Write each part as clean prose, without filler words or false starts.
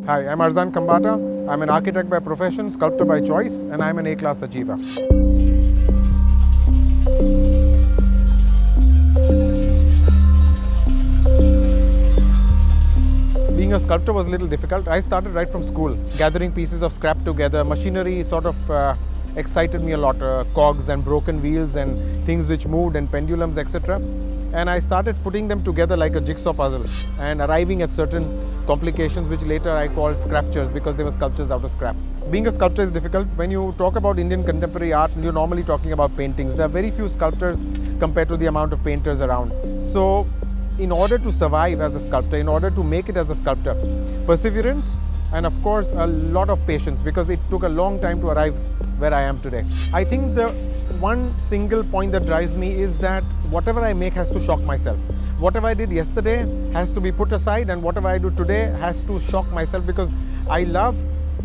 Hi, I'm Arzan Khambatta. I'm an architect by profession, sculptor by choice, and I'm an A-class achiever. Being a sculptor was a little difficult. I started right from school, gathering pieces of scrap together. Machinery sort of excited me a lot, cogs and broken wheels and things which moved and pendulums, etc. And I started putting them together like a jigsaw puzzle and arriving at certain complications which later I called Scraptures because they were sculptures out of scrap. Being a sculptor is difficult. When you talk about Indian contemporary art, you're normally talking about paintings. There are very few sculptors compared to the amount of painters around. So in order to survive as a sculptor, in order to make it as a sculptor, perseverance and of course a lot of patience, because it took a long time to arrive where I am today. I think the one single point that drives me is that whatever I make has to shock myself. Whatever I did yesterday has to be put aside, and whatever I do today has to shock myself, because I love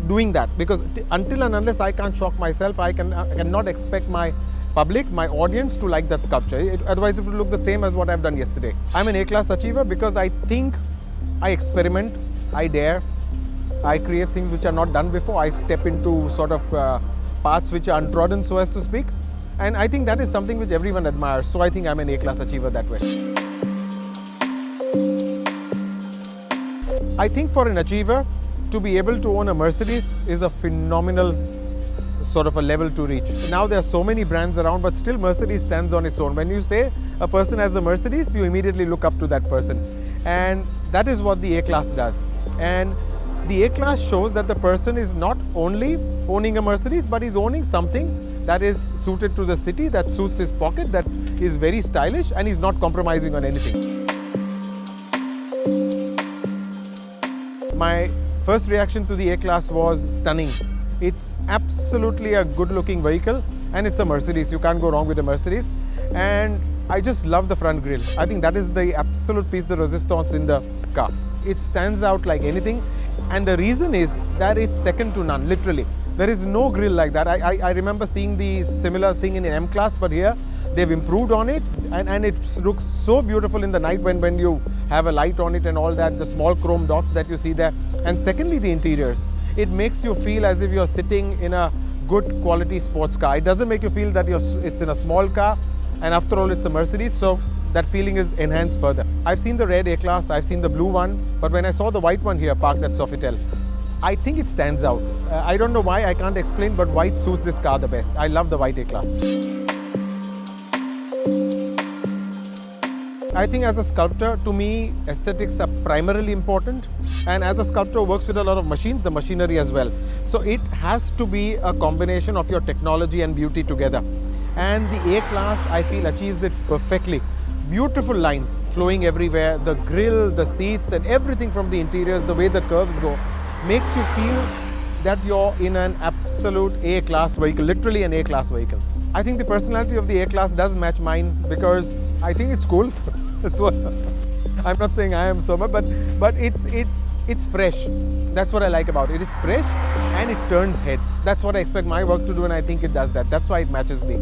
doing that. Because until and unless I can't shock myself, I cannot expect my public, my audience to like that sculpture. Otherwise it will look the same as what I've done yesterday. I'm an A-class achiever because I think I experiment, I dare, I create things which are not done before. I step into sort of paths which are untrodden, so as to speak. And I think that is something which everyone admires. So I think I'm an A-class achiever that way. I think for an achiever to be able to own a Mercedes is a phenomenal sort of a level to reach. Now there are so many brands around, but still Mercedes stands on its own. When you say a person has a Mercedes, you immediately look up to that person. And that is what the A-class does. And the A-class shows that the person is not only owning a Mercedes, but is owning something that is suited to the city, that suits his pocket, that is very stylish, and he's not compromising on anything. My first reaction to the A-class was stunning. It's absolutely a good-looking vehicle, and it's a Mercedes. You can't go wrong with a Mercedes. And I just love the front grille. I think that is the absolute piece de resistance in the car. It stands out like anything, and the reason is that it's second to none, literally. There is no grille like that. I remember seeing the similar thing in an M-Class, but here they've improved on it, and it looks so beautiful in the night when you have a light on it and all that, the small chrome dots that you see there. And secondly, the interiors. It makes you feel as if you're sitting in a good quality sports car. It doesn't make you feel that it's in a small car, and after all it's a Mercedes, so that feeling is enhanced further. I've seen the red A-Class, I've seen the blue one, but when I saw the white one here parked at Sofitel, I think it stands out. I don't know why, I can't explain, but white suits this car the best. I love the white A-Class. I think as a sculptor, to me, aesthetics are primarily important. And as a sculptor who works with a lot of machines, the machinery as well. So it has to be a combination of your technology and beauty together. And the A-Class, I feel, achieves it perfectly. Beautiful lines flowing everywhere, the grille, the seats, and everything from the interiors, the way the curves go, makes you feel that you're in an absolute A-class vehicle, literally an A-class vehicle. I think the personality of the A-Class does match mine because I think it's cool. That's what I'm not saying I am so much, but it's fresh. That's what I like about it. It's fresh and it turns heads. That's what I expect my work to do, and I think it does that. That's why it matches me.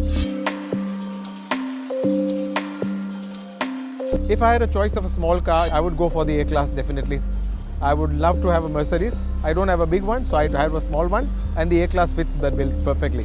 If I had a choice of a small car, I would go for the A-Class definitely. I would love to have a Mercedes. I don't have a big one, so I have a small one, and the A-Class fits that bill perfectly.